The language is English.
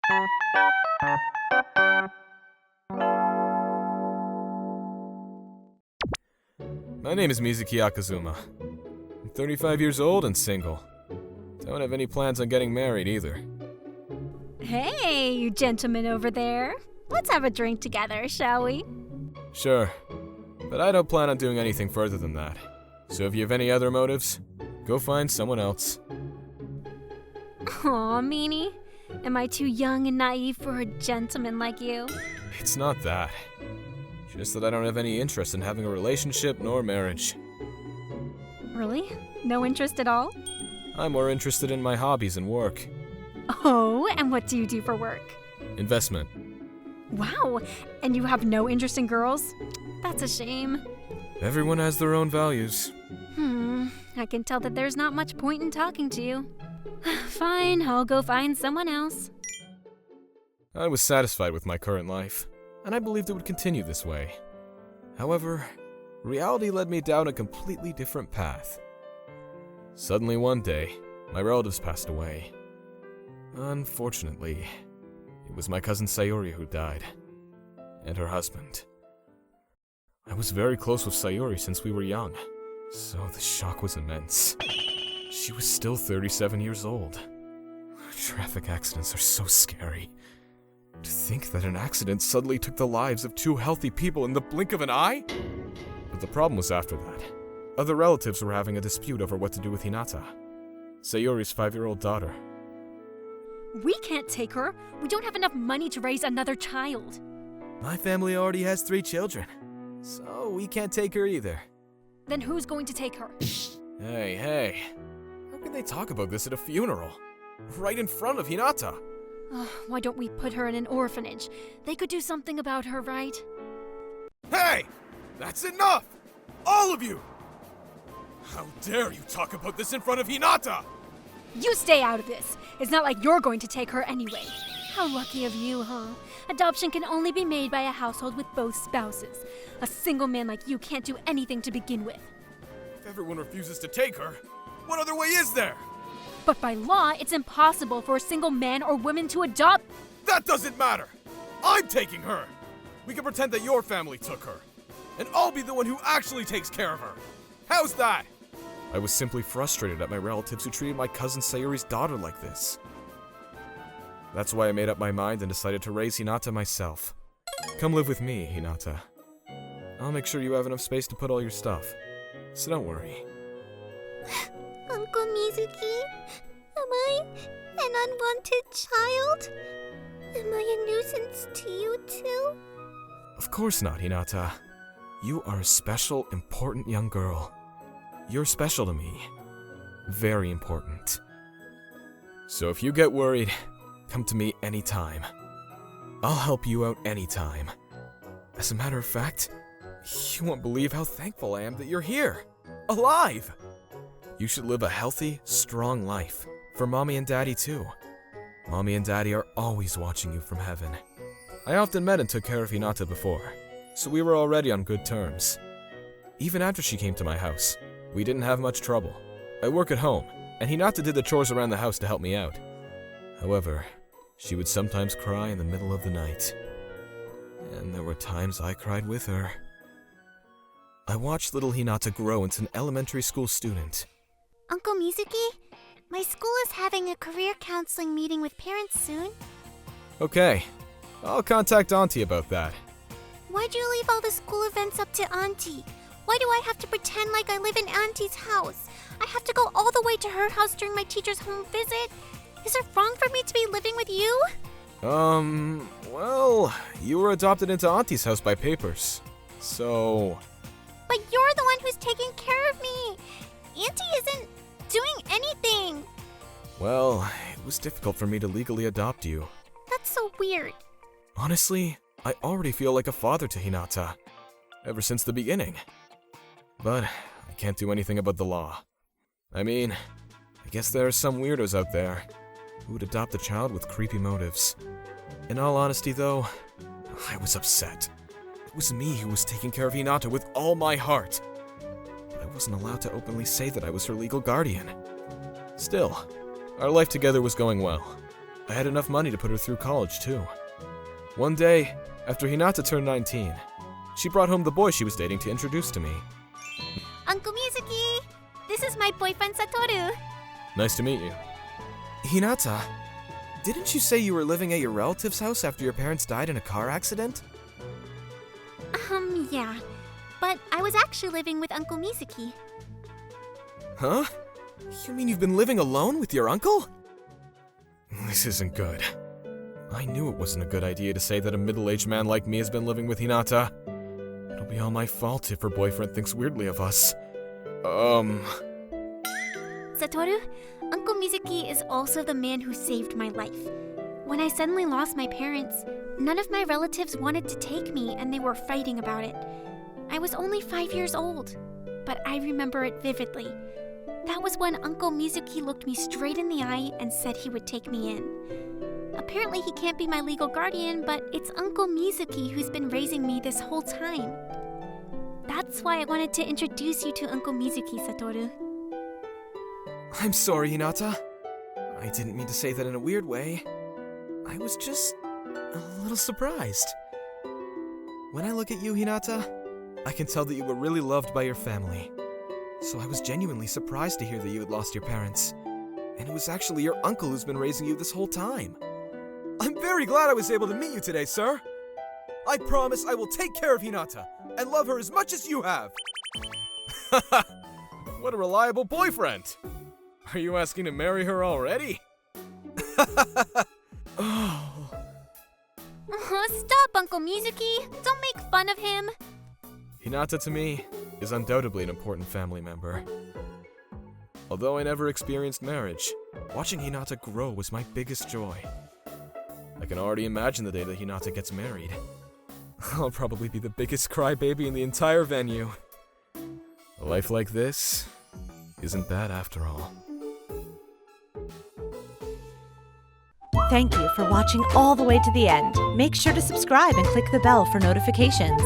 My name is Mizuki Akazuma. I'm 35 years old and single. Don't have any plans on getting married either. Hey, you gentlemen over there. Let's have a drink together, shall we? Sure, but I don't plan on doing anything further than that. So if you have any other motives, go find someone else. Aw, meanie. Am I too young and naive for a gentleman like you? It's not that. Just that I don't have any interest in having a relationship nor marriage. Really? No interest at all? I'm more interested in my hobbies and work. Oh, and what do you do for work? Investment. Wow, and you have no interest in girls? That's a shame. Everyone has their own values. I can tell that there's not much point in talking to you. Fine, I'll go find someone else. I was satisfied with my current life, and I believed it would continue this way. However, reality led me down a completely different path. Suddenly one day, my relatives passed away. Unfortunately, it was my cousin Sayori who died, and her husband. I was very close with Sayori since we were young, so the shock was immense. She was still 37 years old. Traffic accidents are so scary. To think that an accident suddenly took the lives of two healthy people in the blink of an eye? But the problem was after that. Other relatives were having a dispute over what to do with Hinata, Sayori's 5-year-old daughter. We can't take her. We don't have enough money to raise another child. My family already has 3 children, so we can't take her either. Then who's going to take her? Hey. How can they talk about this at a funeral? Right in front of Hinata. Why don't we put her in an orphanage? They could do something about her, right? Hey! That's enough! All of you! How dare you talk about this in front of Hinata! You stay out of this. It's not like you're going to take her anyway. How lucky of you, huh? Adoption can only be made by a household with both spouses. A single man like you can't do anything to begin with. If everyone refuses to take her, what other way is there? But by law, it's impossible for a single man or woman to adopt. That doesn't matter! I'm taking her! We can pretend that your family took her, and I'll be the one who actually takes care of her. How's that? I was simply frustrated at my relatives who treated my cousin Sayori's daughter like this. That's why I made up my mind and decided to raise Hinata myself. Come live with me, Hinata. I'll make sure you have enough space to put all your stuff, so don't worry. Uncle Mizuki, am I an unwanted child? Am I a nuisance to you too? Of course not, Hinata. You are a special, important young girl. You're special to me. Very important. So if you get worried, come to me anytime. I'll help you out anytime. As a matter of fact, you won't believe how thankful I am that you're here, alive! You should live a healthy, strong life, for Mommy and Daddy too. Mommy and Daddy are always watching you from heaven. I often met and took care of Hinata before, so we were already on good terms. Even after she came to my house, we didn't have much trouble. I work at home, and Hinata did the chores around the house to help me out. However, she would sometimes cry in the middle of the night. And there were times I cried with her. I watched little Hinata grow into an elementary school student. Uncle Mizuki, my school is having a career counseling meeting with parents soon. Okay, I'll contact Auntie about that. Why'd you leave all the school events up to Auntie? Why do I have to pretend like I live in Auntie's house? I have to go all the way to her house during my teacher's home visit? Is it wrong for me to be living with you? Well, you were adopted into Auntie's house by papers, so... But you're the one who's taking care of me. Auntie isn't doing anything. Well, it was difficult for me to legally adopt you. That's so weird. Honestly, I already feel like a father to Hinata, ever since the beginning. But I can't do anything about the law. I mean, I guess there are some weirdos out there who would adopt a child with creepy motives. In all honesty, though, I was upset. It was me who was taking care of Hinata with all my heart. But I wasn't allowed to openly say that I was her legal guardian. Still, our life together was going well. I had enough money to put her through college, too. One day, after Hinata turned 19, she brought home the boy she was dating to introduce to me. Uncle Mizuki, this is my boyfriend Satoru. Nice to meet you. Hinata, didn't you say you were living at your relative's house after your parents died in a car accident? Yeah. But I was actually living with Uncle Mizuki. Huh? You mean you've been living alone with your uncle? This isn't good. I knew it wasn't a good idea to say that a middle-aged man like me has been living with Hinata. It'll be all my fault if her boyfriend thinks weirdly of us. Satoru, Uncle Mizuki is also the man who saved my life. When I suddenly lost my parents, none of my relatives wanted to take me and they were fighting about it. I was only 5 years old, but I remember it vividly. That was when Uncle Mizuki looked me straight in the eye and said he would take me in. Apparently he can't be my legal guardian, but it's Uncle Mizuki who's been raising me this whole time. That's why I wanted to introduce you to Uncle Mizuki, Satoru. I'm sorry, Hinata. I didn't mean to say that in a weird way. I was just a little surprised. When I look at you, Hinata, I can tell that you were really loved by your family. So I was genuinely surprised to hear that you had lost your parents. And it was actually your uncle who's been raising you this whole time. I'm very glad I was able to meet you today, sir. I promise I will take care of Hinata and love her as much as you have. What a reliable boyfriend. Are you asking to marry her already? Oh. Stop, Uncle Mizuki. Don't make fun of him. Hinata to me is undoubtedly an important family member. Although I never experienced marriage, watching Hinata grow was my biggest joy. I can already imagine the day that Hinata gets married. I'll probably be the biggest crybaby in the entire venue. A life like this isn't bad after all. Thank you for watching all the way to the end. Make sure to subscribe and click the bell for notifications.